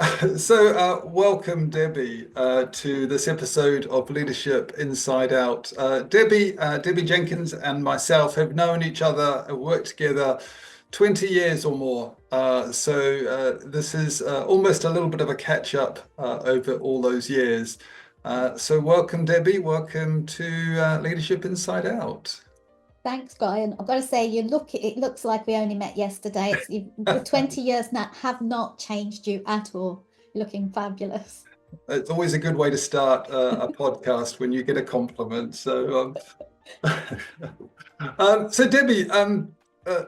Welcome, Debbie, to this episode of Leadership Inside Out. Debbie Jenkins and myself have known each other, have worked together 20 years or more. This is almost a little bit of a catch up over all those years. Welcome, Debbie. Welcome to Leadership Inside Out. Thanks, Guy. And I've got to say, it looks like we only met yesterday. The 20 years now have not changed you at all. You're looking fabulous. It's always a good way to start a podcast when you get a compliment. Debbie,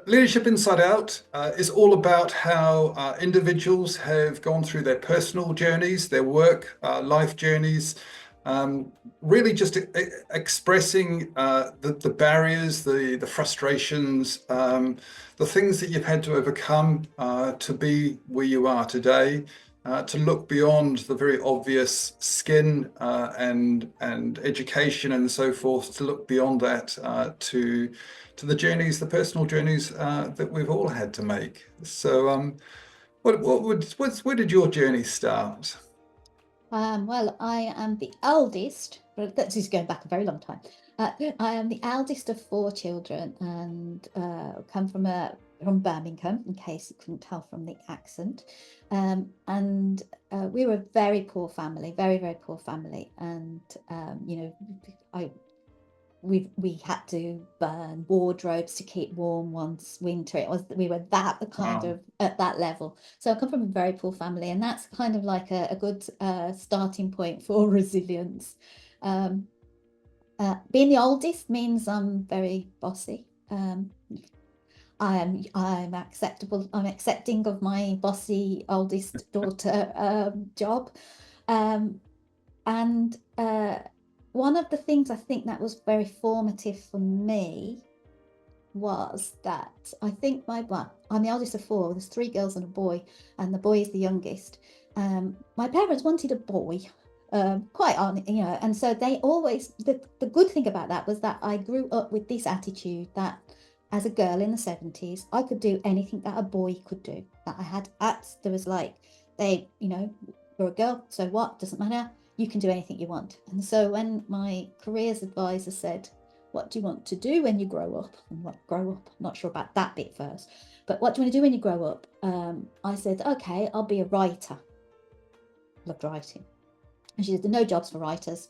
Leadership Inside Out is all about how individuals have gone through their personal journeys, their work, life journeys, really just expressing the barriers, the frustrations, the things that you've had to overcome to be where you are today. To look beyond the very obvious skin and education and so forth, to look beyond that to the journeys, the personal journeys that we've all had to make. Where did your journey start? Well, I am the eldest, but that's just going back a very long time. I am the eldest of 4 children and come from Birmingham, in case you couldn't tell from the accent. We were a very poor family, very, very poor family. And, we had to burn wardrobes to keep warm once winter. We were that kind of at that level. So I come from a very poor family, and that's kind of like a good starting point for resilience. Being the oldest means I'm very bossy. I'm accepting of my bossy oldest daughter job. One of the things I think that was very formative for me was that I think I'm the eldest of 4. There's 3 girls and a boy, and the boy is the youngest. My parents wanted a boy, quite on, and so they always, the good thing about that was that I grew up with this attitude that as a girl in the 70s, I could do anything that a boy could do. That there was like, you're a girl, so what? Doesn't matter. You can do anything you want. And so when my careers advisor said, what do you want to do when you grow up? And what grow up? I'm not sure about that bit first. But what do you want to do when you grow up? I said, okay, I'll be a writer. Loved writing. And she said, no jobs for writers.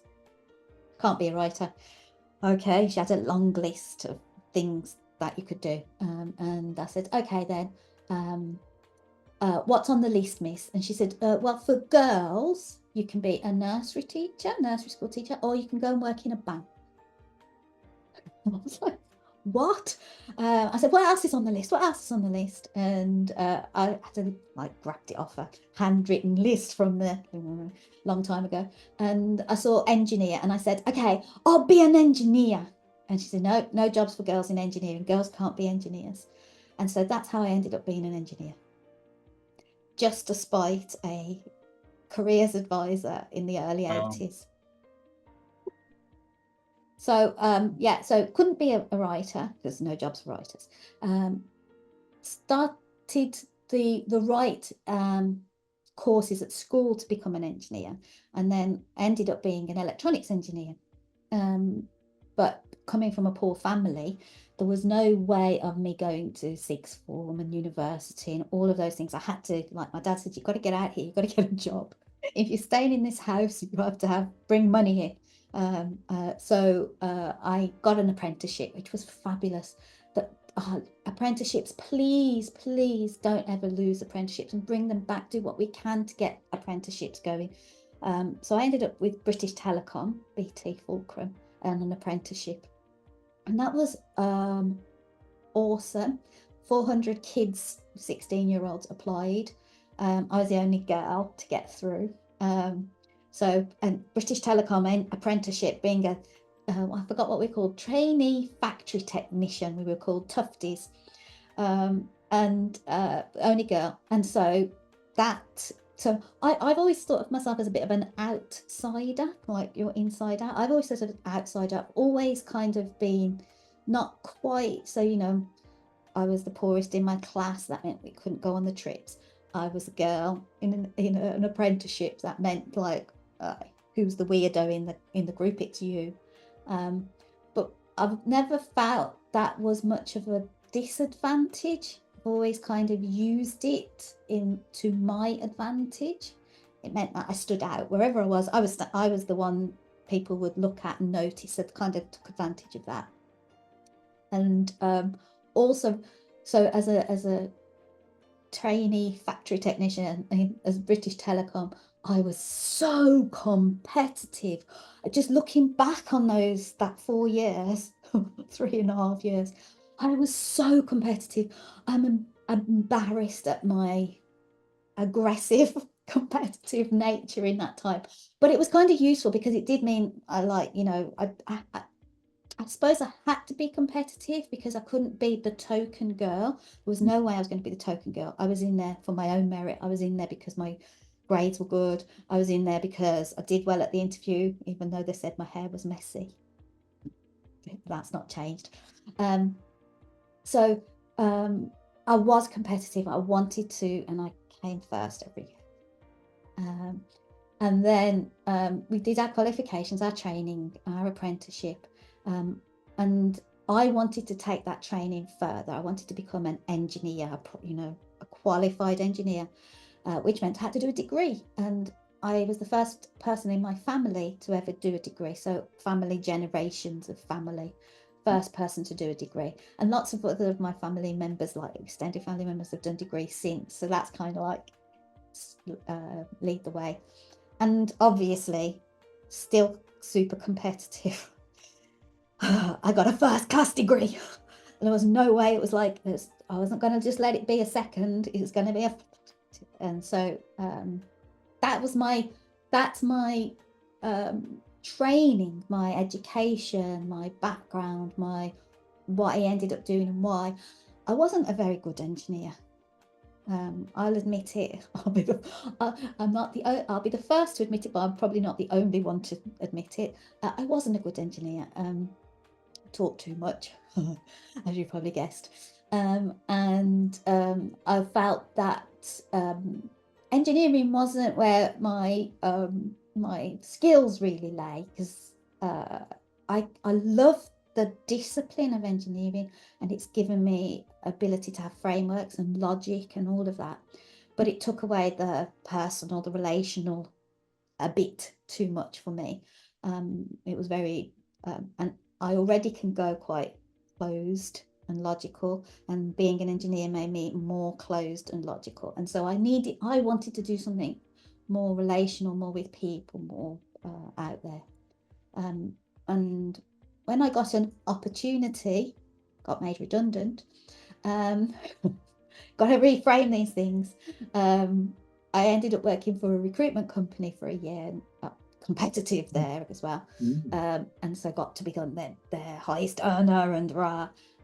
Can't be a writer. Okay, she had a long list of things that you could do. And I said, okay then, what's on the list, miss? And she said, well, for girls, you can be a nursery school teacher, or you can go and work in a bank. I was like, what? I said, what else is on the list? What else is on the list? And I had to grabbed it off a handwritten list from the long time ago. And I saw engineer, and I said, okay, I'll be an engineer. And she said, no jobs for girls in engineering. Girls can't be engineers. And so that's how I ended up being an engineer. Just despite a careers advisor in the early 80s. So so couldn't be a writer because no jobs for writers. Started the right courses at school to become an engineer, and then ended up being an electronics engineer. But coming from a poor family, there was no way of me going to sixth form and university and all of those things. I had to, like my dad said, you've got to get out here, you've got to get a job. If you're staying in this house, you have to bring money here. So I got an apprenticeship, which was fabulous. But apprenticeships, please don't ever lose apprenticeships and bring them back. Do what we can to get apprenticeships going. So I ended up with British Telecom, BT Fulcrum, and an apprenticeship. And that was awesome. 400 kids, 16-year-olds applied. I was the only girl to get through. And British Telecom apprenticeship being I forgot what we called, trainee factory technician. We were called tufties, and only girl. And so I've always thought of myself as a bit of an outsider, like you're inside out. I've always sort of outsider, always kind of been not quite. So, I was the poorest in my class. That meant we couldn't go on the trips. I was a girl in an apprenticeship. That meant like, who's the weirdo in the group? It's you. But I've never felt that was much of a disadvantage. I've always kind of used it to my advantage. It meant that I stood out wherever I was. I was the one people would look at and notice. I kind of took advantage of that. And also, so as a trainee factory technician as British Telecom, I was so competitive. Just looking back on that 4 years, 3.5 years, I was so competitive. I'm embarrassed at my aggressive, competitive nature in that time. But it was kind of useful because it did mean I suppose I had to be competitive because I couldn't be the token girl. There was no way I was going to be the token girl. I was in there for my own merit. I was in there because my grades were good. I was in there because I did well at the interview, even though they said my hair was messy. That's not changed. So I was competitive. I wanted to, and I came first every year. And then we did our qualifications, our training, our apprenticeship. And I wanted to take that training further. I wanted to become an engineer, a qualified engineer, which meant I had to do a degree. And I was the first person in my family to ever do a degree. So family, generations of family, first person to do a degree. And lots of other of my family members, like extended family members, have done degrees since. So that's kind of like lead the way. And obviously still super competitive. I got a first class degree. There was no way it was like this. I wasn't going to just let it be a second. It was going to be and so that's my training, my education, my background, what I ended up doing and why. I wasn't a very good engineer. I'll admit it. I'll be the first to admit it, but I'm probably not the only one to admit it. I wasn't a good engineer. Talk too much, as you probably guessed. And I felt that engineering wasn't where my skills really lay, because I love the discipline of engineering, and it's given me ability to have frameworks and logic and all of that, but it took away the personal, the relational a bit too much for me. It was very and I already can go quite closed and logical, and being an engineer made me more closed and logical, and so I wanted to do something more relational, more with people, more out there. And when I got an opportunity, got made redundant, got to reframe these things. I ended up working for a recruitment company for a year, competitive there as well. And so got to become their highest earner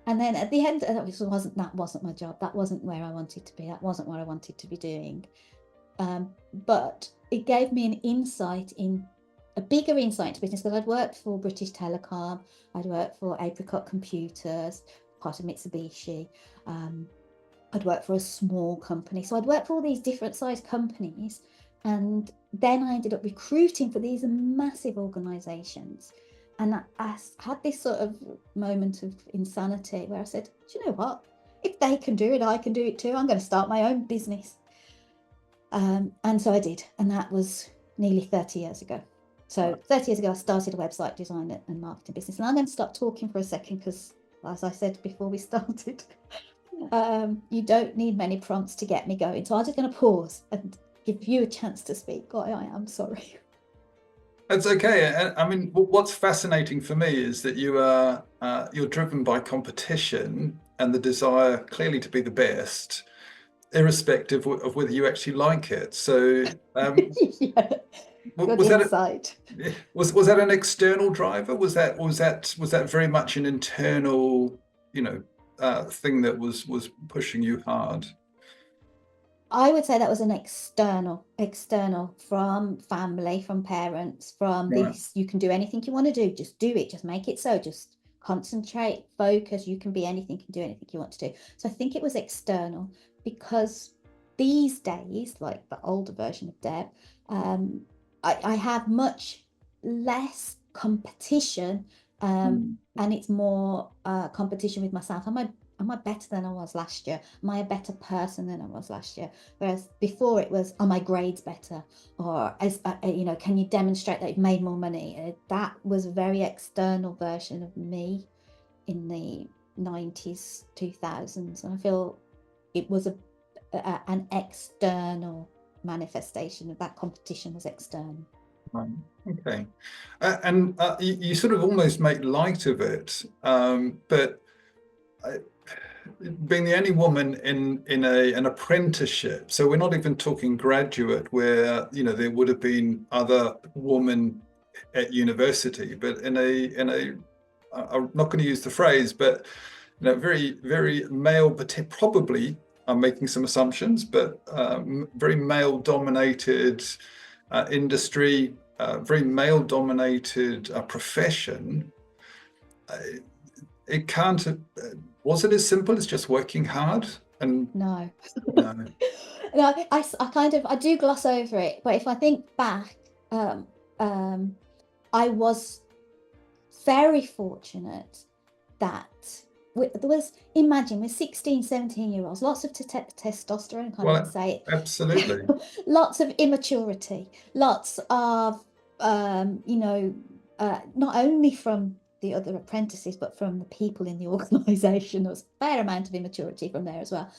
and then at the end, that wasn't my job. That wasn't where I wanted to be. That wasn't what I wanted to be doing. But it gave me a bigger insight into business, because I'd worked for British Telecom, I'd worked for Apricot Computers, part of Mitsubishi. I'd worked for a small company. So I'd worked for all these different sized companies. And then I ended up recruiting for these massive organizations. And I had this sort of moment of insanity where I said, do you know what? If they can do it, I can do it too. I'm going to start my own business. And so I did. And that was nearly 30 years ago. So 30 years ago, I started a website design and marketing business. And I'm going to stop talking for a second because, as I said before we started, you don't need many prompts to get me going. So I'm just going to pause and give you a chance to speak. I am sorry. That's okay. I mean, what's fascinating for me is that you're driven by competition and the desire clearly to be the best, irrespective of whether you actually like it. So Yeah. was that an external driver? Was that very much an internal, thing that was pushing you hard? I would say that was an external from family, from parents, from this, you can do anything you want to do, just do it, just make it so, just concentrate, focus, you can be anything, you can do anything you want to do. So I think it was external, because these days, like the older version of Deb, I have much less competition, and it's more competition with myself. Am I better than I was last year? Am I a better person than I was last year? Whereas before it was, are my grades better? Or can you demonstrate that you've made more money? That was a very external version of me in the 90s, 2000s, and I feel it was an external manifestation of that. Competition was external. Right. Okay. And you sort of almost make light of it, but being the only woman in an apprenticeship, so we're not even talking graduate, where there would have been other women at university, but in a I'm not going to use the phrase, but very, very male, but probably I'm making some assumptions, but very male dominated industry, very male dominated profession. It can't, was it as simple as just working hard? And No. no. No, I do gloss over it, but if I think back, I was very fortunate that there was, imagine, with 16, 17-year-olds, lots of testosterone, can't even say it. Absolutely. Lots of immaturity, lots of, not only from the other apprentices, but from the people in the organisation. There was a fair amount of immaturity from there as well.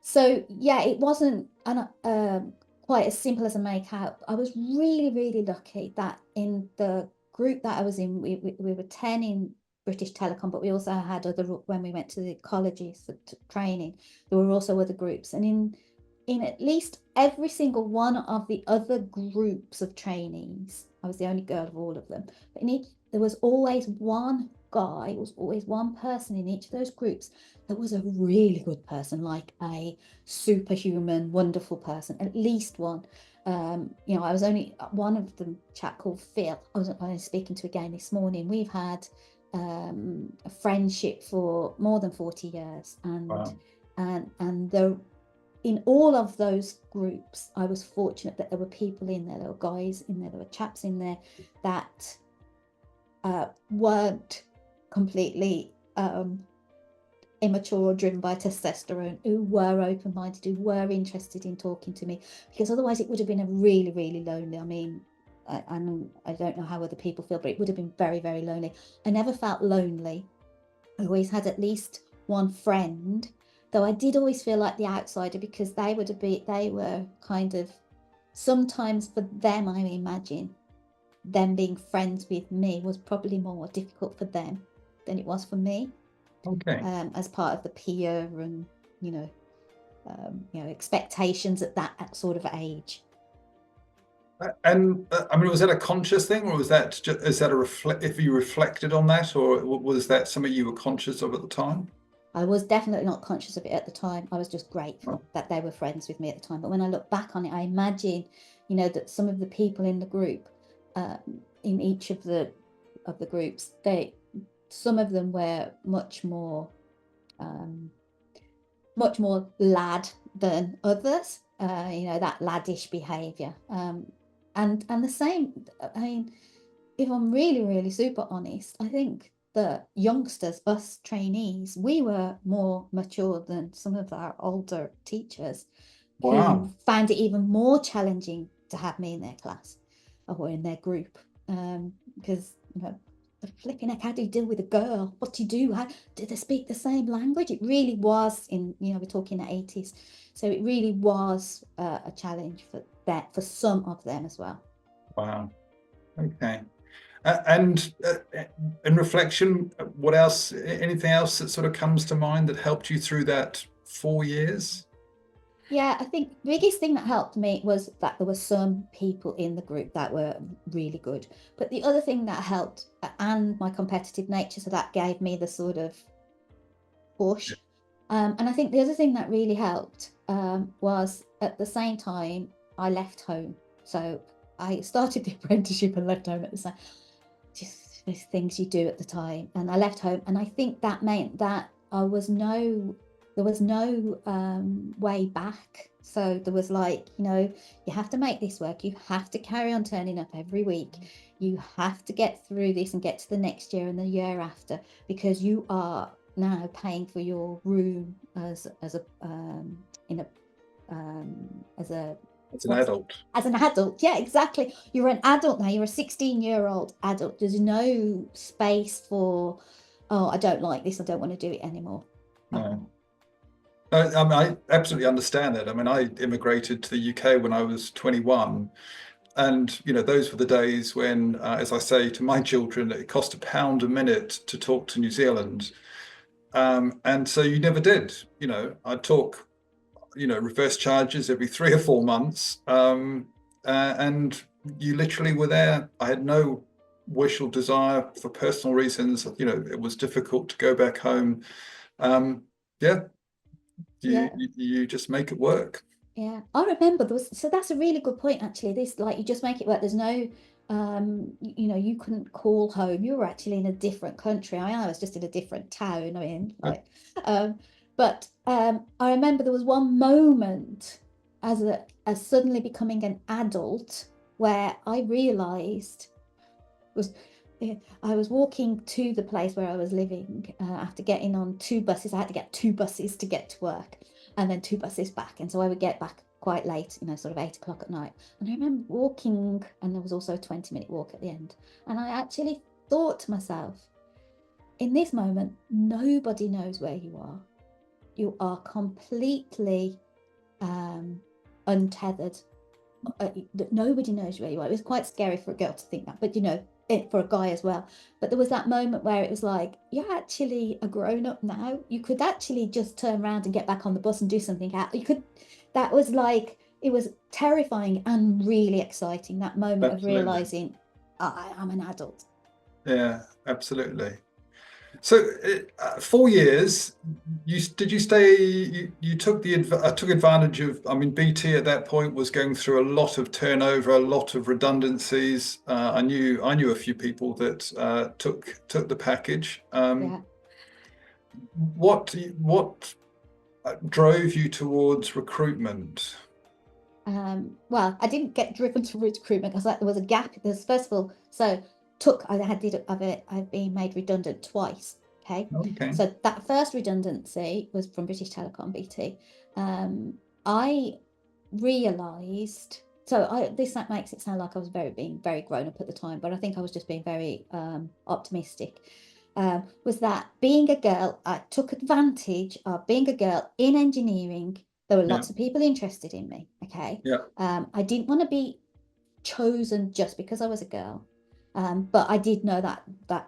So yeah, it wasn't quite as simple as I make out. I was really, really lucky that in the group that I was in, we were 10 in British Telecom, but we also had other, when we went to the colleges for training, there were also other groups. And in at least every single one of the other groups of trainees, I was the only girl of all of them, but there was always one guy, was always one person in each of those groups that was a really good person, like a superhuman, wonderful person, at least one. I was only one of them, chap called Phil, I was speaking to again this morning. We've had a friendship for more than 40 years, and Wow. and in all of those groups, I was fortunate that there were people in there, there were guys in there, there were chaps in there that weren't completely immature or driven by testosterone, who were open-minded, who were interested in talking to me, because otherwise it would have been a really, really lonely, I mean, I don't know how other people feel, but it would have been very, very lonely. I never felt lonely. I always had at least one friend, though I did always feel like the outsider, because they were kind of, sometimes for them, I imagine, them being friends with me was probably more difficult for them than it was for me. Okay. As part of the peer and expectations at that sort of age. And I mean, was that a conscious thing, or was that just, if you reflected on that, or was that something you were conscious of at the time? I was definitely not conscious of it at the time. I was just grateful that they were friends with me at the time. But when I look back on it, I imagine, that some of the people in the group, in each of the groups, some of them were much more lad than others. That laddish behaviour. And the same, I mean, if I'm really, really super honest, I think the youngsters, us trainees, we were more mature than some of our older teachers. Wow. Who found it even more challenging to have me in their class or in their group, because the flipping heck, how do you deal with a girl? What do you do? How do they speak the same language? It really was we're talking the 80s, so it really was a challenge for some of them as well. Wow. Okay. And in reflection, what else? Anything else that sort of comes to mind that helped you through that 4 years? Yeah, I think the biggest thing that helped me was that there were some people in the group that were really good. But the other thing that helped, and my competitive nature, so that gave me the sort of push. And I think the other thing that really helped was, at the same time, I left home. So I started the apprenticeship and left home at the same. Just those things you do at the time. And I left home, and I think that meant that there was no way back So there was like, you have to make this work. You have to carry on turning up every week. You have to get through this and get to the next year and the year after, because you are now paying for your room as an adult. As an adult. Yeah, exactly. You're an adult now. You're a 16-year-old adult. There's no space for, oh, I don't like this. I don't want to do it anymore. No. I mean, I absolutely understand that. I mean, I immigrated to the UK when I was 21. And, those were the days when, as I say to my children, it cost £1 a minute to talk to New Zealand. And so you never did. I'd talk, reverse charges every 3 or 4 months. And you literally were there. I had no wish or desire for personal reasons. It was difficult to go back home. You just make it work. Yeah, I remember so that's a really good point, actually. This, like, you just make it work. There's no, you couldn't call home. You were actually in a different country. I was just in a different town. I mean, like, but I remember there was one moment as suddenly becoming an adult where I realized I was walking to the place where I was living after getting on 2 buses. I had to get 2 buses to get to work, and then 2 buses back. And so I would get back quite late, sort of 8 o'clock at night. And I remember walking, and there was also a 20-minute walk at the end. And I actually thought to myself, in this moment, nobody knows where you are. You are completely untethered. Nobody knows where you are. It was quite scary for a girl to think that, but for a guy as well. But there was that moment where it was like, you're actually a grown-up now. You could actually just turn around and get back on the bus and do something out. That was like, it was terrifying and really exciting, that moment of realizing I'm an adult. Yeah, absolutely. So 4 years, did you stay? You took advantage of. I mean, BT at that point was going through a lot of turnover, a lot of redundancies. I knew a few people that took the package. Yeah. What drove you towards recruitment? Well, I didn't get driven to recruitment because there was a gap. There's, first of all, I've been made redundant twice. Okay. So that first redundancy was from British Telecom, BT. I realised, that makes it sound like I was being very grown up at the time, but I think I was just being very optimistic. Was that being a girl, I took advantage of being a girl in engineering. There were lots of people interested in me. Okay. Yeah. I didn't want to be chosen just because I was a girl. But I did know that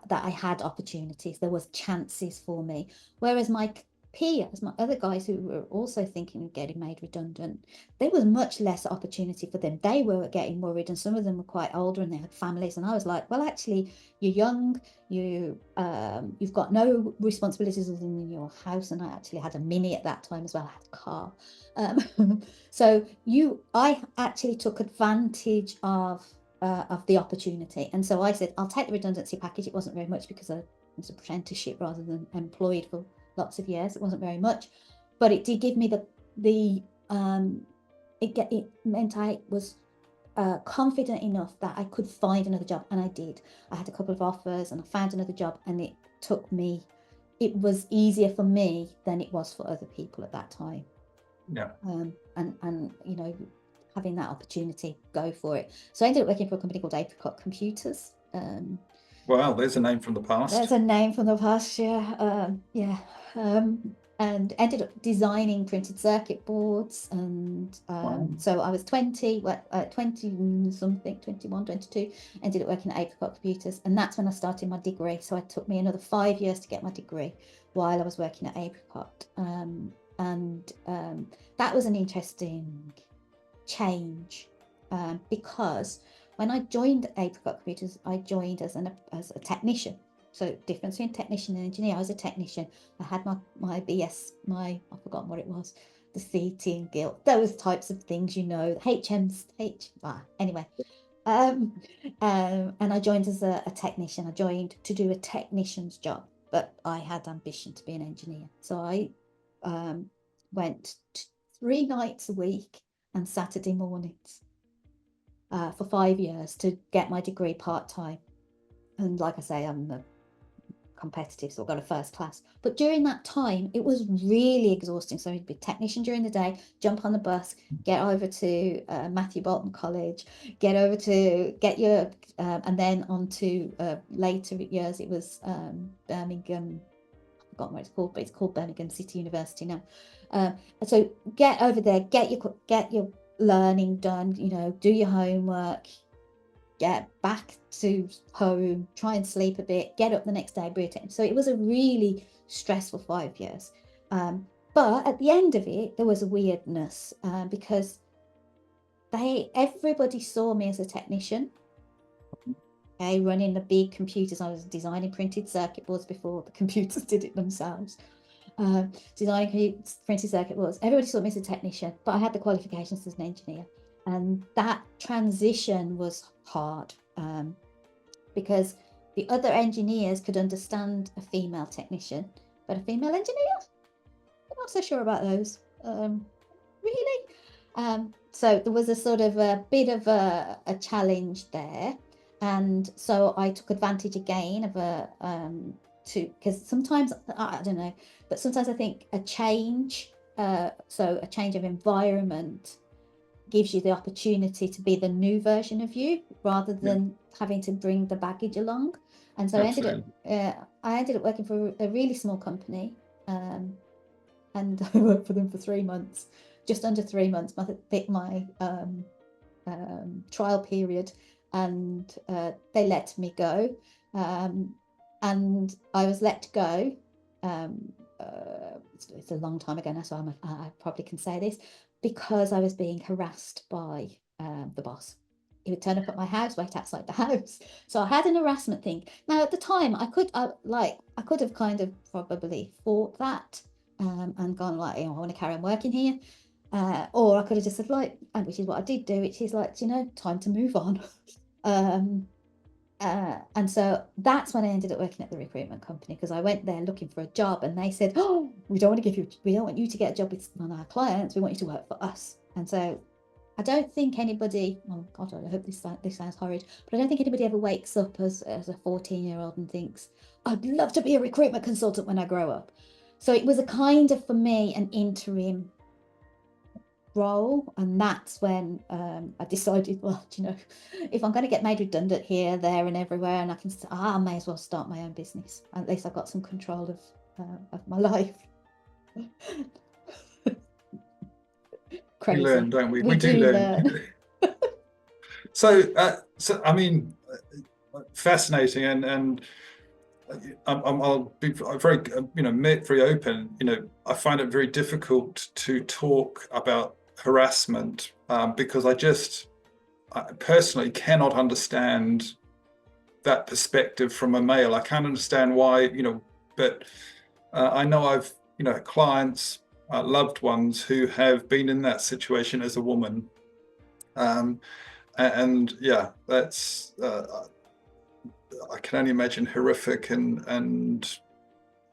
I had opportunities. There was chances for me. Whereas my peers, my other guys who were also thinking of getting made redundant, there was much less opportunity for them. They were getting worried, and some of them were quite older and they had families. And I was like, well, actually, you're young. You've got no responsibilities other than your house. And I actually had a Mini at that time as well. I had a car. So I actually took advantage of the opportunity. And so I said, I'll take the redundancy package. It wasn't very much because I was an apprenticeship rather than employed for lots of years. It wasn't very much, but it did give me it meant I was confident enough that I could find another job, and I did. I had a couple of offers and I found another job, and it was easier for me than it was for other people at that time. Yeah. And having that opportunity, go for it. So I ended up working for a company called Apricot Computers. Wow, there's a name from the past. There's a name from the past, yeah. And ended up designing printed circuit boards. And so I was 20 something, 21, 22, ended up working at Apricot Computers. And that's when I started my degree. So it took me another 5 years to get my degree while I was working at Apricot. That was an interesting change because when I joined Apricot Computers, I joined as a technician. So difference between technician and engineer. I was a technician. I had my BS, I've forgotten what it was, the CT and Guild, those types of things, anyway. And I joined as a technician. I joined to do a technician's job, but I had ambition to be an engineer. So I went 3 nights a week and Saturday mornings for 5 years to get my degree part-time. And like I say, I'm a competitive, so I got a first class. But during that time, it was really exhausting. So I'd be a technician during the day, jump on the bus, get over to Matthew Bolton College, get your, and then on to later years, it was Birmingham, I've forgotten what it's called, but it's called Birmingham City University now. So get over there, get your learning done, do your homework, get back to home, try and sleep a bit, get up the next day, so it was a really stressful 5 years. But at the end of it, there was a weirdness because everybody saw me as a technician. Okay, running the big computers. I was designing printed circuit boards before the computers did it themselves. Designing printed circuit boards. Everybody saw me as a technician, but I had the qualifications as an engineer. And that transition was hard because the other engineers could understand a female technician, but a female engineer, I'm not so sure about those. Really? So there was a sort of a bit of a challenge there. And so I took advantage again of because sometimes, I don't know, but sometimes I think a change, so a change of environment gives you the opportunity to be the new version of you rather than having to bring the baggage along. And so I ended up working for a really small company, and I worked for them for 3 months, just under 3 months, my trial period, and they let me go, and I was let go. It's a long time ago now, so I probably can say this, because I was being harassed by the boss. He would turn up at my house, wait outside the house. So I had an harassment thing. Now at the time, I could have kind of probably fought that and gone like, I want to carry on working here, or I could have just said like, which is what I did do, which is like, time to move on. And so that's when I ended up working at the recruitment company, because I went there looking for a job, and they said, "Oh, we don't want you to get a job with one of our clients. We want you to work for us." And so I don't think anybody, oh God, I hope this sounds horrid, but I don't think anybody ever wakes up as a 14-year-old and thinks, "I'd love to be a recruitment consultant when I grow up." So it was a kind of, for me, an interim role, and that's when I decided, well, if I'm going to get made redundant here, there, and everywhere, and I may as well start my own business. At least I've got some control of my life. Crazy. We learn, don't we? We do learn. So I mean, fascinating, and I'll be very, very open. I find it very difficult to talk about harassment because I personally cannot understand that perspective from a male. I can't understand why, but I know I've, clients, loved ones who have been in that situation as a woman. And yeah, that's, I can only imagine horrific and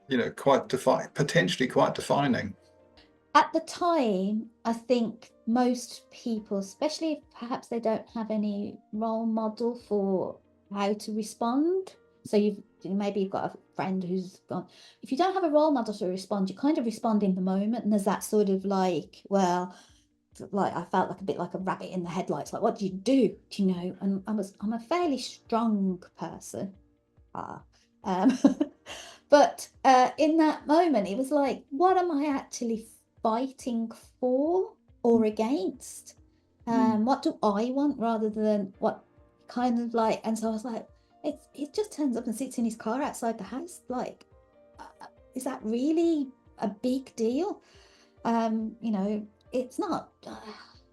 potentially quite defining. At the time, I think most people, especially if perhaps they don't have any role model for how to respond. So maybe you've got a friend who's gone. If you don't have a role model to respond, you kind of respond in the moment, and there's that sort of like, well, like I felt like a bit like a rabbit in the headlights. Like, what do you do? And I'm a fairly strong person, but in that moment, it was like, what am I actually fighting for or against? What do I want rather than what kind of like? And so I was like, it just turns up and sits in his car outside the house. Like, is that really a big deal? It's not.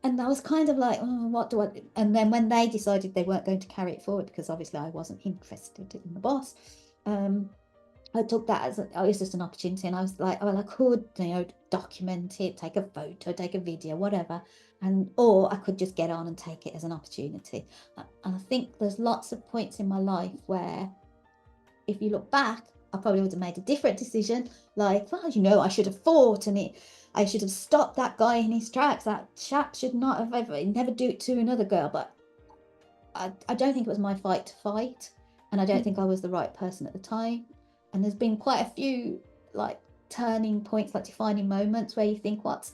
And I was kind of like, oh, what do I do? And then when they decided they weren't going to carry it forward, because obviously I wasn't interested in the boss, I took that as it was just an opportunity, and I was like, well, I could, document it, take a photo, take a video, whatever, or I could just get on and take it as an opportunity. And I think there's lots of points in my life where, if you look back, I probably would have made a different decision. Like, well, I should have fought, and I should have stopped that guy in his tracks. That chap should not have never do it to another girl. But I don't think it was my fight to fight, and I don't think I was the right person at the time. And there's been quite a few like turning points, like defining moments where you think, what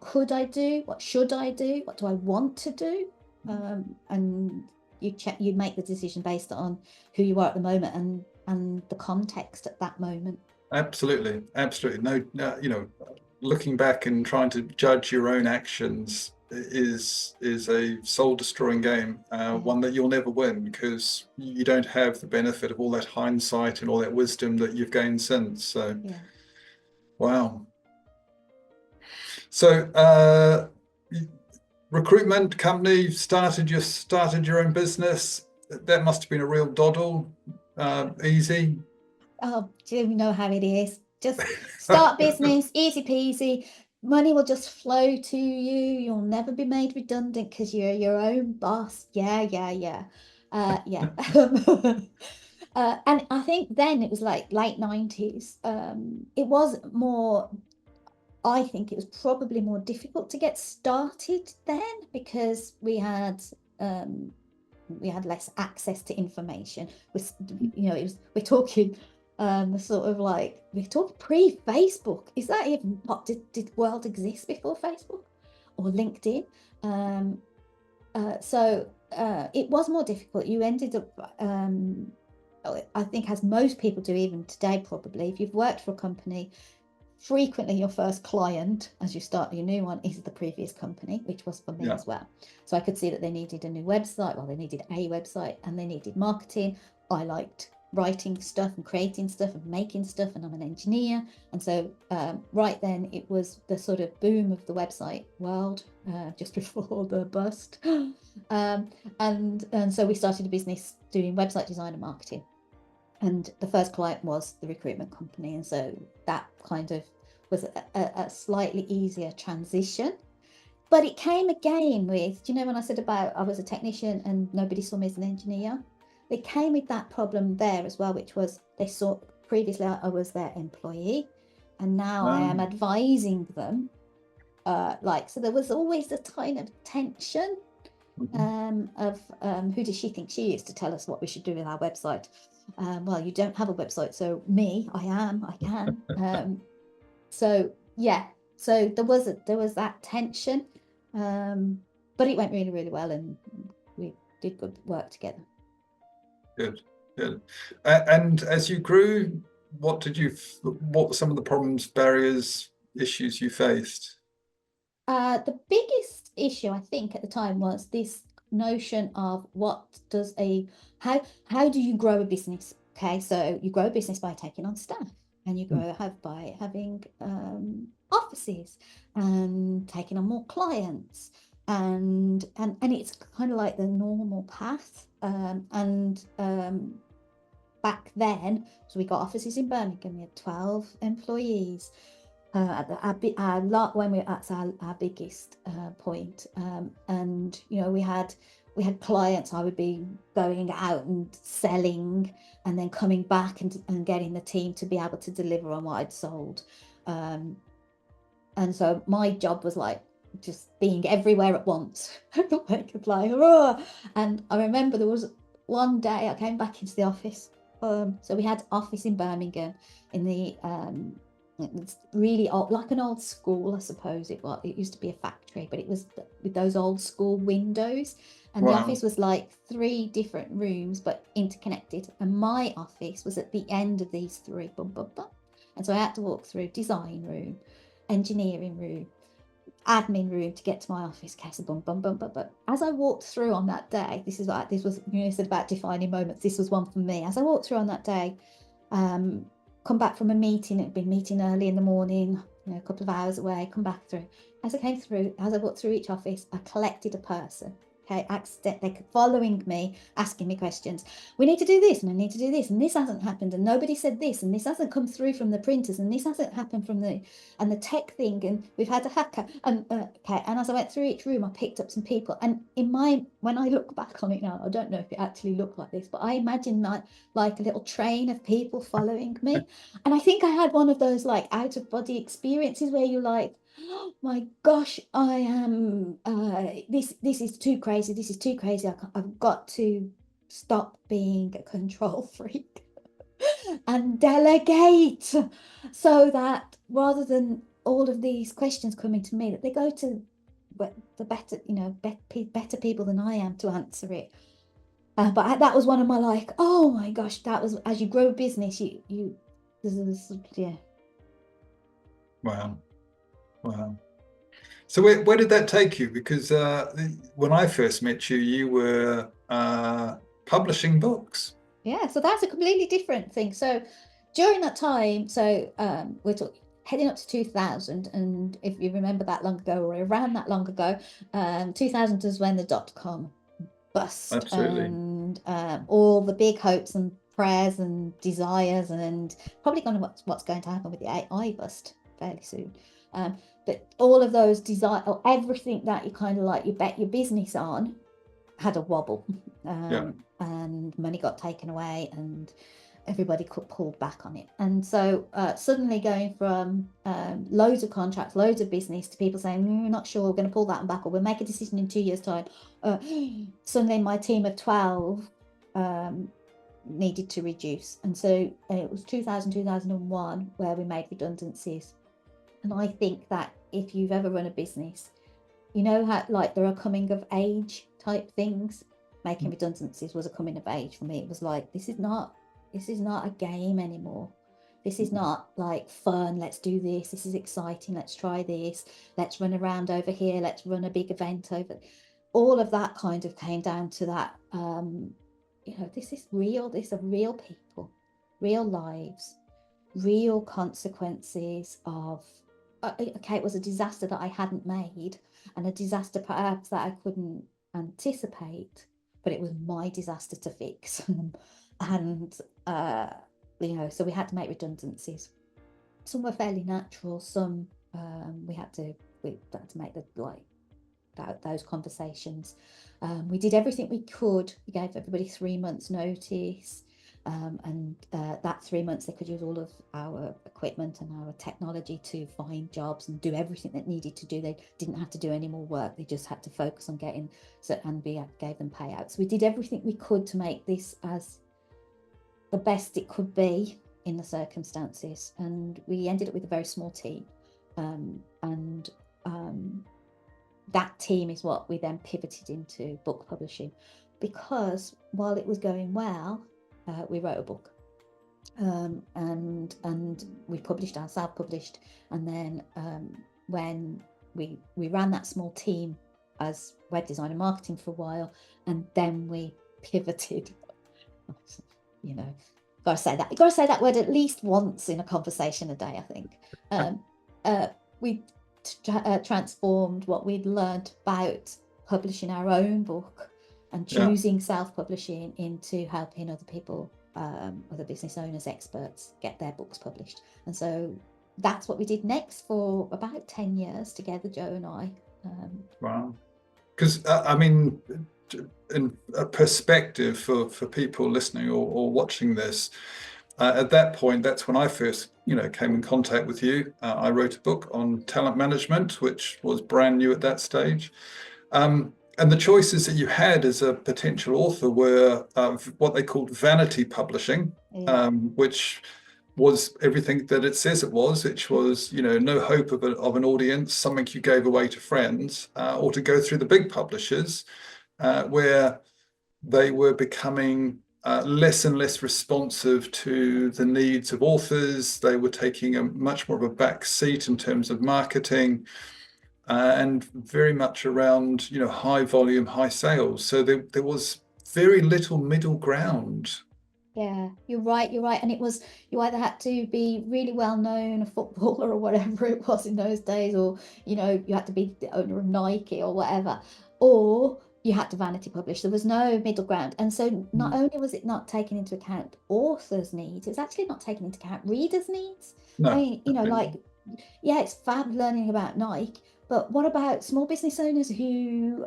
could I do? What should I do? What do I want to do? And you make the decision based on who you are at the moment and the context at that moment. Absolutely. No, you know, looking back and trying to judge your own actions is a soul destroying game, one that you'll never win, because you don't have the benefit of all that hindsight and all that wisdom that you've gained since. So Yeah. wow. So recruitment company, started your own business. That must have been a real doddle. Easy? Oh, do you know how it is? Just start business, easy peasy. Money will just flow to you. You'll never be made redundant because you're your own boss. Yeah. And I think then it was like late 90s. It was more, I think it was probably more difficult to get started then because we had less access to information. We're talking sort of like, we're talking pre-Facebook. Is that even what did world exist before Facebook or LinkedIn? So it was more difficult. You ended up I think, as most people do even today, probably, if you've worked for a company, frequently your first client as you start your new one is the previous company, which was for me as well. So I could see that they needed a new website. Well, they needed a website and they needed marketing. I liked writing stuff and creating stuff and making stuff, and I'm an engineer. And so right then it was the sort of boom of the website world, just before the bust. And so we started a business doing website design and marketing. And the first client was the recruitment company. And so that kind of was a slightly easier transition. But it came again with, do you know, when I said about I was a technician and nobody saw me as an engineer? It came with that problem there as well, which was they saw previously I was their employee, and now I am advising them. So there was always a kind of tension of who does she think she is to tell us what we should do with our website? Well, you don't have a website, so I can. So yeah, so there was that tension, but it went really, really well, and we did good work together. Good. And as you grew, what were some of the problems, barriers, issues you faced? The biggest issue, I think, at the time was this notion of how do you grow a business? Okay, so you grow a business by taking on staff, and you grow by having offices and taking on more clients, and it's kind of like the normal path. Back then, so we got offices in Birmingham. We had 12 employees. When we were at our biggest point, and we had clients. I would be going out and selling, and then coming back and getting the team to be able to deliver on what I'd sold. And so my job was like just being everywhere at once. And I remember there was one day I came back into the office. So we had office in Birmingham in the it's really old, like an old school, I suppose it was. It used to be a factory, but it was with those old school windows. And the office was like 3 different rooms, but interconnected. And my office was at the end of these 3. And so I had to walk through design room, engineering room, admin room to get to my office. But as I walked through on that day, this was, you said about defining moments. This was one for me. As I walked through on that day, come back from a meeting. It'd been meeting early in the morning, a couple of hours away, come back through. As I walked through each office, I collected a person. Okay, they're following me, asking me questions. We need to do this, and I need to do this, and this hasn't happened, and nobody said this, and this hasn't come through from the printers, and this hasn't happened from the tech thing, and we've had a hacker. And okay, and as I went through each room, I picked up some people, and when I look back on it now, I don't know if it actually looked like this, but I imagine like a little train of people following me, and I think I had one of those like out of body experiences where you're like, oh my gosh, I am this is too crazy, this is too crazy, I've got to stop being a control freak and delegate, so that rather than all of these questions coming to me, that they go to the better, better people than I am to answer it. But that was one of my like, oh my gosh, that was, as you grow a business, you yeah. Wow. So where did that take you? Because when I first met you, you were publishing books. Yeah, so that's a completely different thing. So during that time, so we're talking heading up to 2000, and if you remember that long ago, or around that long ago, 2000 was when the .com bust. Absolutely. And all the big hopes and prayers and desires, and probably going to what's going to happen with the AI bust fairly soon. But all of those desire, or everything that you kind of like, you bet your business on, had a wobble. And money got taken away, and everybody pulled back on it. And so suddenly going from loads of contracts, loads of business, to people saying, we're not sure, we're going to pull that back, or we'll make a decision in 2 years' time. Suddenly my team of 12 needed to reduce. And so it was 2000, 2001 where we made redundancies. And I think that if you've ever run a business, you know how like there are coming of age type things. Making redundancies was a coming of age for me. It was like, this is not a game anymore. This is not like fun, let's do this, this is exciting, let's try this, let's run around over here, let's run a big event over. All of that kind of came down to that, this is real, these are real people, real lives, real consequences of, okay, it was a disaster that I hadn't made, and a disaster perhaps that I couldn't anticipate, but it was my disaster to fix. And so we had to make redundancies. Some were fairly natural, some we had to make those conversations. We did everything we could. We gave everybody 3 months notice, and that 3 months they could use all of our equipment and our technology to find jobs and do everything that needed to do. They didn't have to do any more work, they just had to focus on getting, and we gave them payouts. So we did everything we could to make this as the best it could be in the circumstances, and we ended up with a very small team, and that team is what we then pivoted into book publishing, because while it was going well, we wrote a book, and we published, our self-published, and then when we ran that small team as web design and marketing for a while, and then we pivoted. Gotta say that word at least once in a conversation a day, I think. We transformed what we'd learned about publishing our own book and choosing self-publishing into helping other people, other business owners, experts, get their books published. And so that's what we did next for about 10 years together, Joe and I. Wow. Because in a perspective for people listening or watching this, at that point, that's when I first came in contact with you. I wrote a book on talent management, which was brand new at that stage, and the choices that you had as a potential author were what they called vanity publishing, which was everything that it says it was, which was no hope of an audience, something you gave away to friends, or to go through the big publishers, where they were becoming less and less responsive to the needs of authors. They were taking a much more of a back seat in terms of marketing, and very much around high volume, high sales. So there was very little middle ground. Yeah, you're right. And it was, you either had to be really well known, a footballer or whatever it was in those days, or you had to be the owner of Nike or whatever, or you had to vanity publish. There was no middle ground. And so not only was it not taking into account authors' needs, it was actually not taking into account readers' needs. No. I mean, like, yeah, it's fab learning about Nike, but what about small business owners who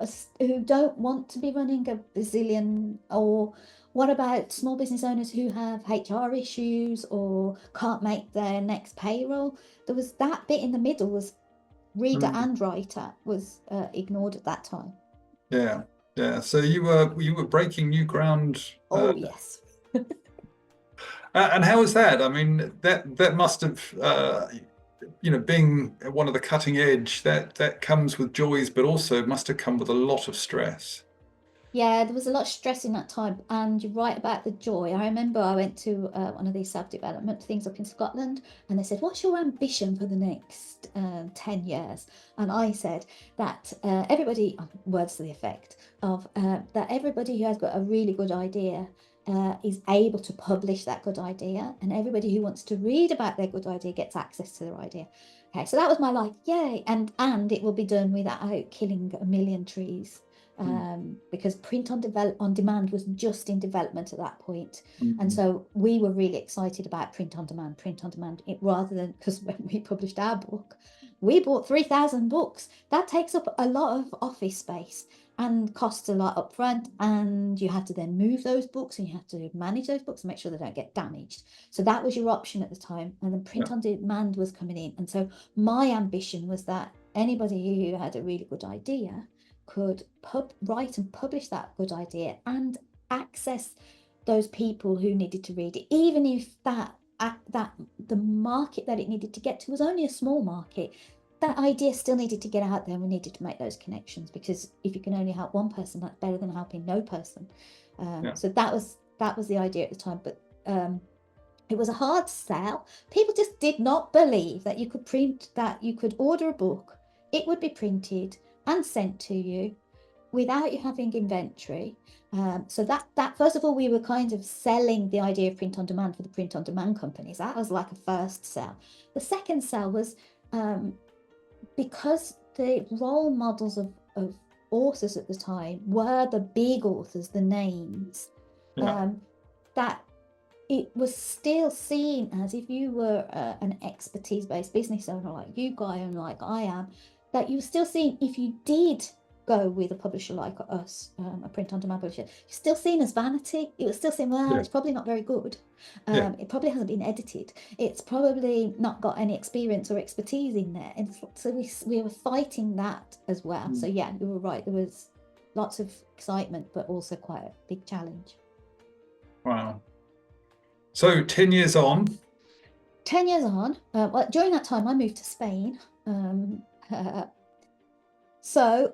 don't want to be running a bazillion? Or what about small business owners who have HR issues or can't make their next payroll? There was that bit in the middle was reader and writer was ignored at that time. Yeah. So you were breaking new ground. Oh yes. And how was that? I mean, that must have, being one of the cutting edge, that comes with joys, but also must have come with a lot of stress. Yeah, there was a lot of stress in that time, and you're right about the joy. I remember I went to one of these self-development things up in Scotland, and they said, "What's your ambition for the next 10 years?" And I said that everybody, words to the effect of that everybody who has got a really good idea is able to publish that good idea, and everybody who wants to read about their good idea gets access to their idea. Okay, so that was my life, yay! And it will be done without killing a million trees. Because print on demand was just in development at that point. And so we were really excited about print on demand, rather than, because when we published our book, we bought 3,000 books. That takes up a lot of office space and costs a lot up front, and you have to then move those books and you have to manage those books and make sure they don't get damaged. So that was your option at the time, and then print on demand was coming in. And so my ambition was that anybody who had a really good idea could write and publish that good idea and access those people who needed to read it, even if that the market that it needed to get to was only a small market. That idea still needed to get out there, and we needed to make those connections, because if you can only help one person, that's better than helping no person. So that was the idea at the time. But it was a hard sell. People just did not believe that you could order a book, it would be printed and sent to you without you having inventory. So that first of all, we were kind of selling the idea of print on demand for the print on demand companies. That was like a first sell. The second sell was because the role models of authors at the time were the big authors, the names, that it was still seen as, if you were an expertise-based business owner like you, Guy, and like I am, that you were still seen, if you did go with a publisher like us, a print-on-demand publisher, you're still seen as vanity. It was still seen, well, it's probably not very good. It probably hasn't been edited. It's probably not got any experience or expertise in there. And so we were fighting that as well. So yeah, you were right. There was lots of excitement, but also quite a big challenge. Wow. So 10 years on. 10 years on, well, during that time I moved to Spain. So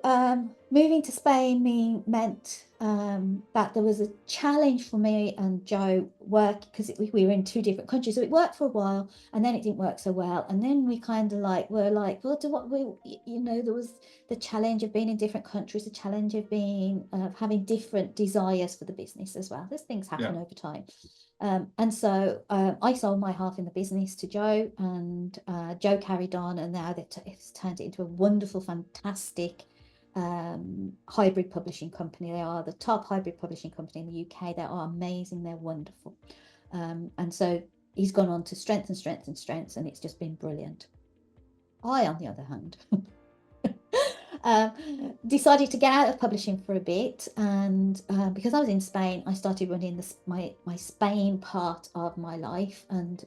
moving to Spain meant that there was a challenge for me and Joe because we were in two different countries. So it worked for a while, and then it didn't work so well. And then we kind of were like, well, there was the challenge of being in different countries, the challenge of having different desires for the business as well. Those things happen over time. And so I sold my half in the business to Joe, and Joe carried on, and now it's turned it into a wonderful, fantastic hybrid publishing company. They are the top hybrid publishing company in the UK. They are amazing. They're wonderful. And so he's gone on to strength and strength and strengths, and it's just been brilliant. I, on the other hand, decided to get out of publishing for a bit, and because I was in Spain, I started running my Spain part of my life, and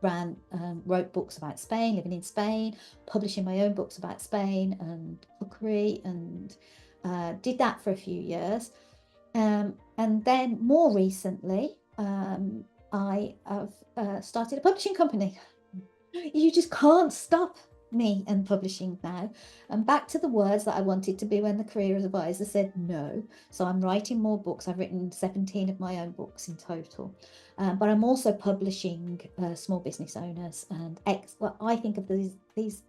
wrote books about Spain, living in Spain, publishing my own books about Spain and cookery, and did that for a few years, and then more recently I have started a publishing company. You just can't stop me and publishing now. And back to the words that I wanted to be when the career advisor said no. So I'm writing more books. I've written 17 of my own books in total, but I'm also publishing small business owners and I think of these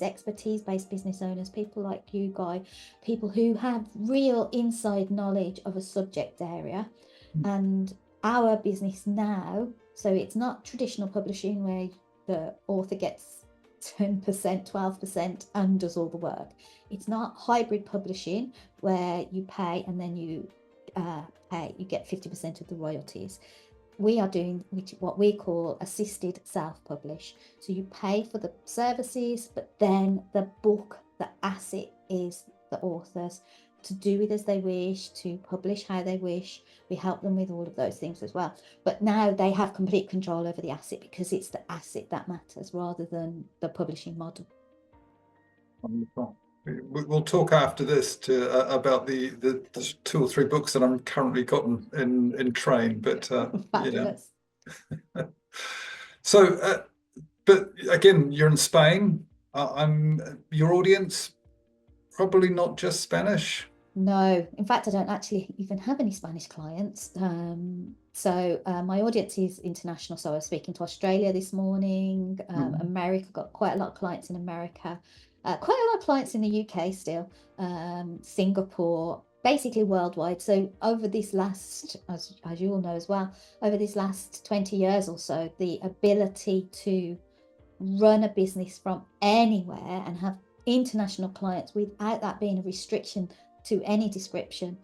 expertise-based business owners, people like you, Guy, people who have real inside knowledge of a subject area. And our business now, so it's not traditional publishing where the author gets 10%, 12% and does all the work. It's not hybrid publishing where you pay and then you get 50% of the royalties. We are doing what we call assisted self-publish. So you pay for the services, but then the book, the asset is the author's, to do with as they wish, to publish how they wish. We help them with all of those things as well. But now they have complete control over the asset because it's the asset that matters rather than the publishing model. Wonderful. We'll talk after this about the 2 or 3 books that I'm currently got in train, but Fabulous. Yeah. So, but again, you're in Spain. Your audience probably not just Spanish. No, in fact, I don't actually even have any Spanish clients. So my audience is international. So I was speaking to Australia this morning, America, got quite a lot of clients in America, quite a lot of clients in the UK still, Singapore, basically worldwide. So over this last, as you all know as well, over this last 20 years or so, the ability to run a business from anywhere and have international clients without that being a restriction to any description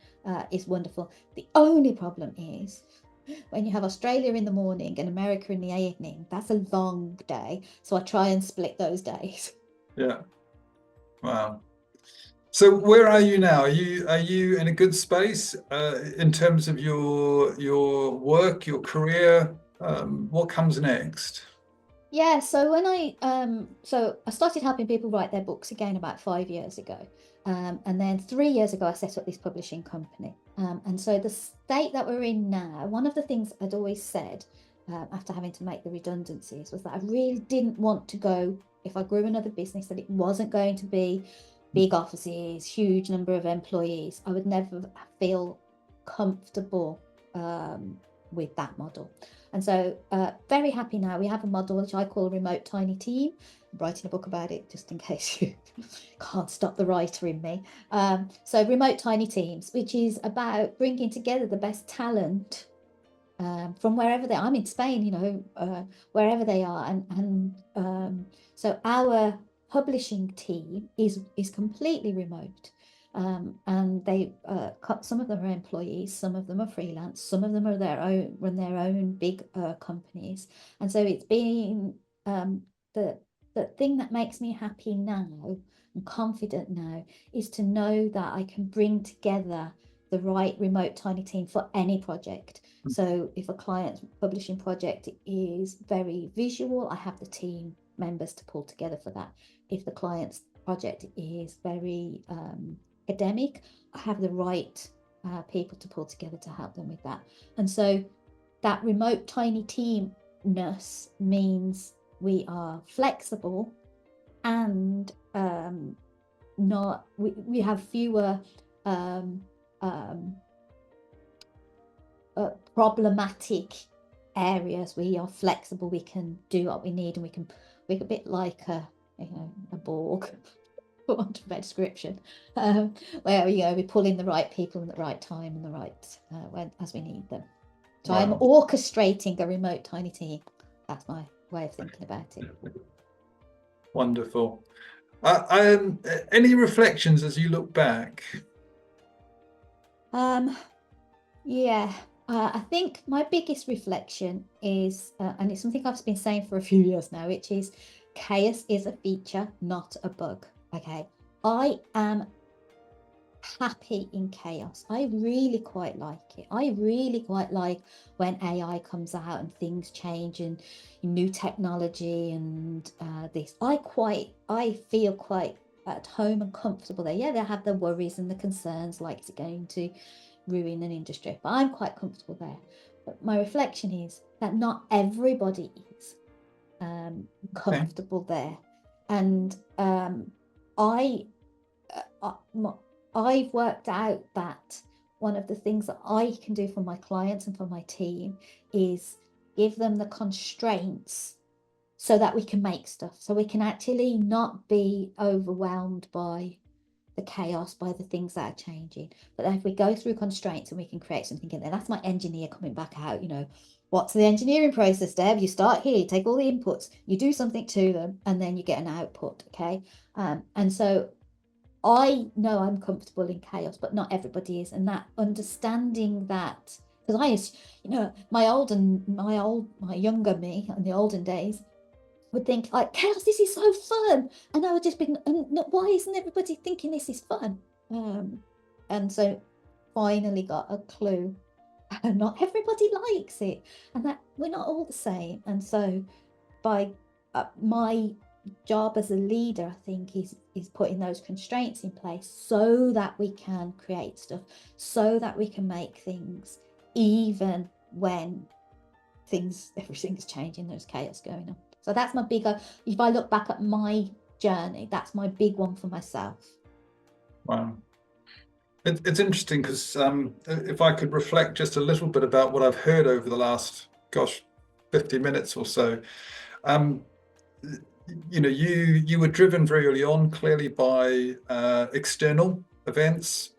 is wonderful. The only problem is when you have Australia in the morning and America in the evening, that's a long day. So I try and split those days. Yeah. Wow. So where are you now? Are you in a good space in terms of your work, your career? What comes next? Yeah, so when I started helping people write their books again about 5 years ago. And then 3 years ago, I set up this publishing company. And so the state that we're in now, one of the things I'd always said after having to make the redundancies was that I really didn't want to go, if I grew another business, that it wasn't going to be big offices, huge number of employees. I would never feel comfortable with that model. And so very happy now. We have a model which I call a remote tiny team. I'm writing a book about it just in case you can't stop the writer in me. So remote tiny teams, which is about bringing together the best talent from wherever they are. I'm in Spain, wherever they are. And so our publishing team is completely remote. And they some of them are employees, some of them are freelance, some of them are run their own big companies. And so it's been the thing that makes me happy now and confident now is to know that I can bring together the right remote tiny team for any project. So if a client's publishing project is very visual, I have the team members to pull together for that. If the client's project is very academic, I have the right people to pull together to help them with that. And so that remote tiny teamness means we are flexible and we have fewer problematic areas. We are flexible, we can do what we need, and we're a bit like a Borg, for want of a description, where we pull in the right people in the right time and the right as we need them. So wow. I'm orchestrating a remote tiny team. That's my way of thinking about it. Wonderful. Any reflections as you look back? Yeah, I think my biggest reflection is, and it's something I've been saying for a few years now, which is chaos is a feature, not a bug. Okay, I am happy in chaos. I really quite like it. I really quite like when AI comes out and things change and new technology and this. I feel quite at home and comfortable there. Yeah, they have the worries and the concerns, like is it going to ruin an industry, but I'm quite comfortable there. But my reflection is that not everybody is comfortable there, and I've worked out that one of the things that I can do for my clients and for my team is give them the constraints so that we can make stuff, so we can actually not be overwhelmed by the chaos, by the things that are changing. But if we go through constraints and we can create something in there, that's my engineer coming back out, what's the engineering process, Deb? You start here, you take all the inputs, you do something to them, and then you get an output. Okay. And so I know I'm comfortable in chaos, but not everybody is. And that understanding that, because my younger me in the olden days would think like, chaos, this is so fun. And I would just be, why isn't everybody thinking this is fun? And so finally got a clue. Not everybody likes it, and that we're not all the same. And so by my job as a leader, I think is putting those constraints in place so that we can create stuff, so that we can make things, even when everything's changing, there's chaos going on. So that's my big, if I look back at my journey, that's my big one for myself. Wow. It's interesting because if I could reflect just a little bit about what I've heard over the last, 50 minutes or so, you were driven very early on, clearly by external events.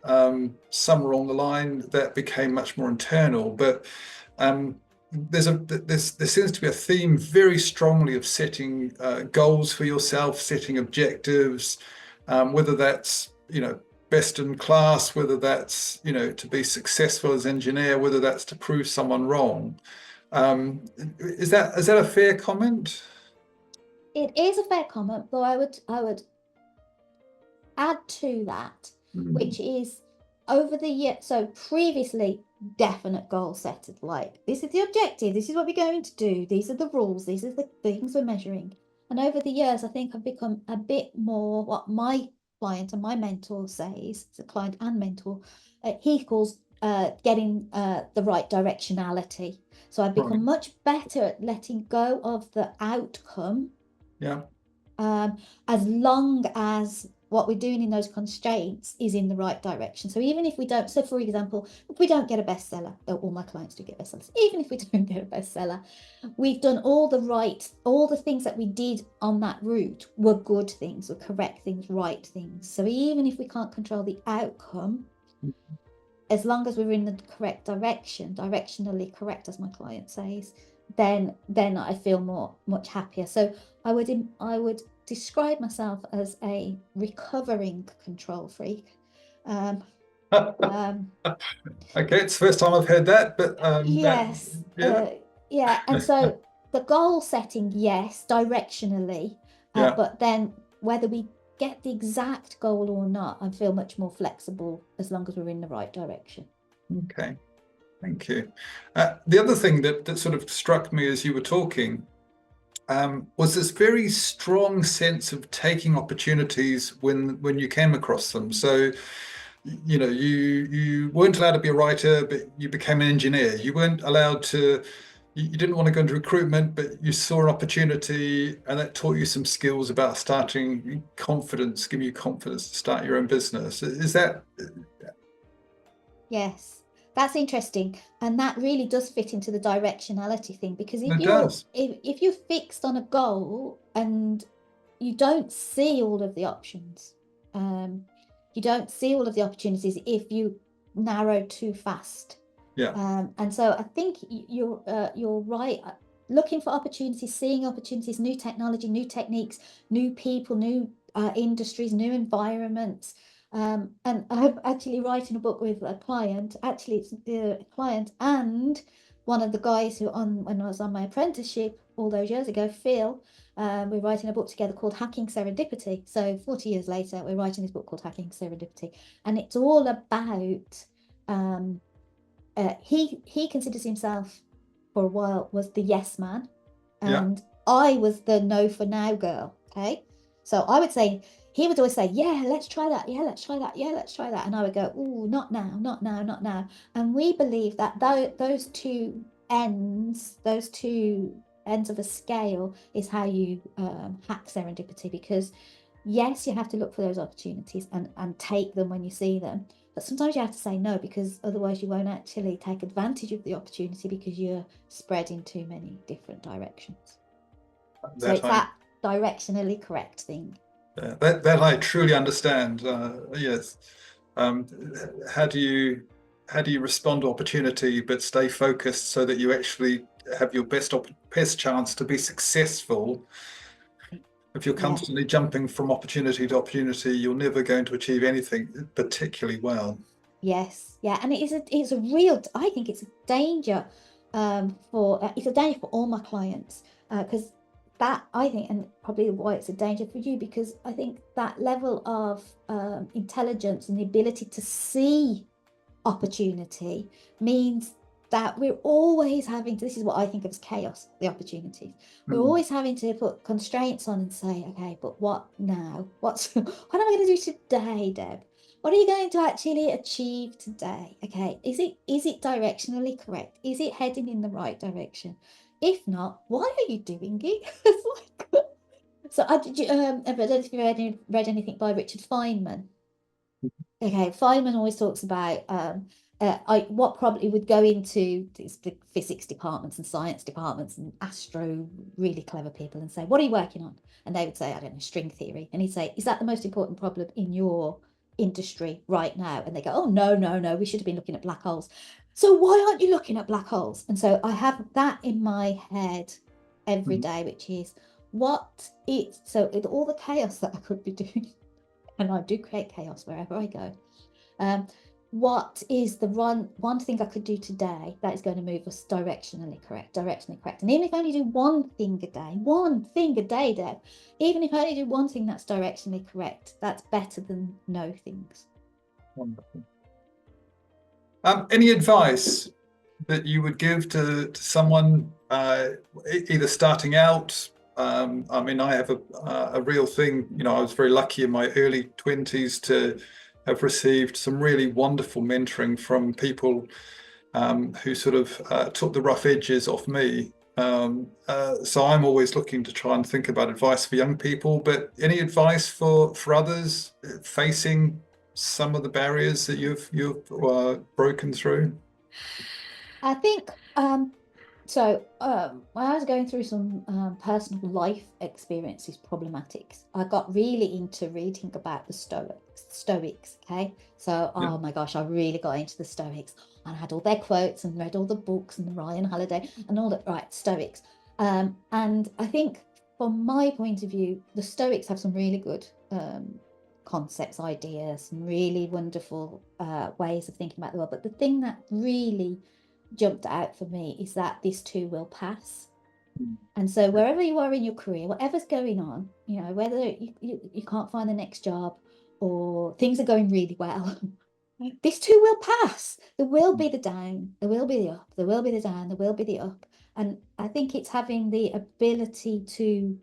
Somewhere along the line that became much more internal, but there seems to be a theme very strongly of setting goals for yourself, setting objectives, whether that's best in class, whether that's to be successful as engineer, whether that's to prove someone wrong. Is that a fair comment? It is a fair comment, though I would add to that, which is over the year. So previously, definite goal setted, like this is the objective, this is what we're going to do, these are the rules, these are the things we're measuring. And over the years, I think I've become a bit more what my client and my mentor says, it's a client and mentor, he calls getting the right directionality. So I've become much better at letting go of the outcome. Yeah. As long as what we're doing in those constraints is in the right direction. So even if we don't, so for example, if we don't get a bestseller, though all my clients do get bestsellers, even if we don't get a bestseller, we've done all the things that we did on that route were good things, were correct things, right things. So even if we can't control the outcome, as long as we're in the correct direction, directionally correct, as my client says, then I feel much happier. So I would describe myself as a recovering control freak. Okay, it's the first time I've heard that, but yes, and so the goal setting, yes, directionally, but then whether we get the exact goal or not, I feel much more flexible as long as we're in the right direction. Okay, thank you. The other thing that sort of struck me as you were talking was this very strong sense of taking opportunities when you came across them. So, you weren't allowed to be a writer, but you became an engineer. You weren't allowed to, you didn't want to go into recruitment, but you saw an opportunity and that taught you some skills about starting confidence, giving you confidence to start your own business. Is that? Yes. That's interesting, and that really does fit into the directionality thing, because if you're fixed on a goal and you don't see all of the options, you don't see all of the opportunities if you narrow too fast. And so I think you're right. Looking for opportunities, seeing opportunities, new technology, new techniques, new people, new industries, new environments. And I'm actually writing a book with a client. Actually, it's the client and one of the guys when I was on my apprenticeship all those years ago, Phil. We're writing a book together called Hacking Serendipity. So 40 years later, we're writing this book called Hacking Serendipity, and it's all about. He considers himself for a while was the yes man, and I was the no for now girl. Okay, so I would say. He would always say, yeah, let's try that. Yeah, let's try that. Yeah, let's try that. And I would go, oh, not now, not now, not now. And we believe that those two ends of a scale is how you hack serendipity, because yes, you have to look for those opportunities and take them when you see them. But sometimes you have to say no, because otherwise you won't actually take advantage of the opportunity because you're spread in too many different directions. So it's that directionally correct thing. That I truly understand. Yes. How do you respond to opportunity but stay focused so that you actually have your best chance to be successful. If you're Yeah. constantly jumping from opportunity to opportunity, you're never going to achieve anything particularly well. Yes, yeah, and it's a real, I think it's a danger it's a danger for all my clients, because that, I think, and probably why it's a danger for you, because I think that level of intelligence and the ability to see opportunity means that we're always having to, this is what I think of as chaos, the opportunities. We're always having to put constraints on and say, okay, but what now? What am I going to do today, Deb? What are you going to actually achieve today? Okay, is it directionally correct? Is it heading in the right direction? If not, why are you doing it? So I don't know if you read anything by Richard Feynman. Okay, Feynman always talks about what probably would go into the physics departments and science departments and astro, really clever people, and say, what are you working on? And they would say, I don't know, string theory. And he'd say, is that the most important problem in your industry right now? And they go, oh, no, we should have been looking at black holes. So why aren't you looking at black holes? And so I have that in my head every day, which is so with all the chaos that I could be doing, and I do create chaos wherever I go. What is the one thing I could do today that is going to move us directionally correct? And even if I only do one thing a day, Deb, even if I only do one thing that's directionally correct, that's better than no things. Wonderful. Any advice that you would give to someone either starting out? I mean, I have a real thing. I was very lucky in my early 20s to have received some really wonderful mentoring from people who sort of took the rough edges off me. So I'm always looking to try and think about advice for young people. But any advice for others facing some of the barriers that you've broken through? I think so when I was going through some personal life experiences, problematics, I got really into reading about the Stoics. Okay, so Yeah. oh my gosh, I really got into the Stoics, and I had all their quotes and read all the books and the Ryan Holiday and all that. Right, Stoics. And I think from my point of view, the Stoics have some really good concepts, ideas, some really wonderful ways of thinking about the world. But the thing that really jumped out for me is that this too will pass. And so wherever you are in your career, whatever's going on, whether you can't find the next job or things are going really well, this too will pass. There will be the down, there will be the up, there will be the down, there will be the up. And I think it's having the ability to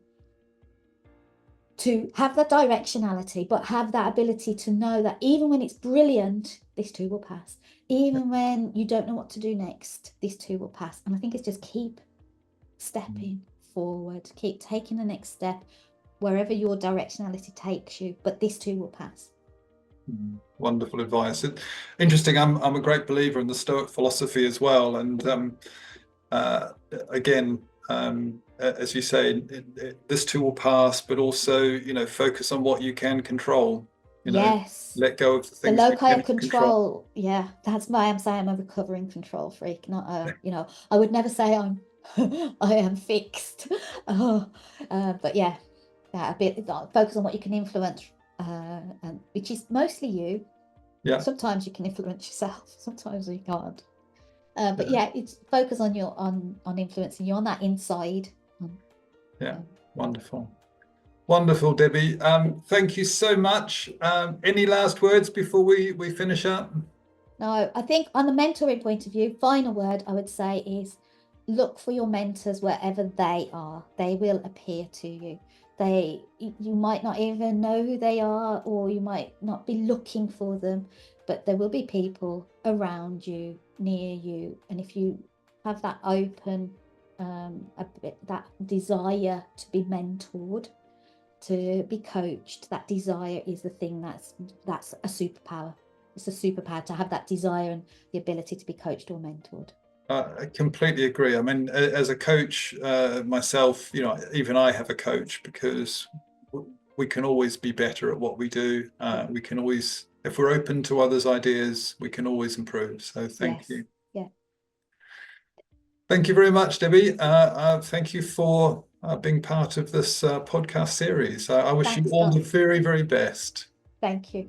have that directionality, but have that ability to know that even when it's brilliant, this too will pass. Even when you don't know what to do next, this too will pass. And I think it's just keep stepping forward, keep taking the next step wherever your directionality takes you, but this too will pass. Wonderful advice. Interesting. I'm a great believer in the Stoic philosophy as well. And again, as you say, this too will pass, but also, focus on what you can control. Yes. Let go of the The things locus you of can control. Yeah, that's why I'm saying I'm a recovering control freak. Not I would never say I am fixed. But yeah, a bit focus on what you can influence, and which is mostly you. Yeah. Sometimes you can influence yourself, sometimes you can't. But yeah, it's focus on on influencing you on that inside. Yeah, wonderful. Wonderful, Debbie. Thank you so much. Any last words before we finish up? No, I think on the mentoring point of view, final word I would say is look for your mentors wherever they are. They will appear to you. You might not even know who they are, or you might not be looking for them, but there will be people around you, near you. And if you have that open, that desire to be mentored, to be coached, that desire is the thing that's a superpower. It's a superpower to have that desire and the ability to be coached or mentored. I completely agree. I mean, as a coach myself, even I have a coach, because we can always be better at what we do. We can always, if we're open to others' ideas, we can always improve. So thank you. Yeah. Thank you very much, Debbie. Thank you for being part of this podcast series. I wish you Thanks, all the Scott. very, very best. Thank you.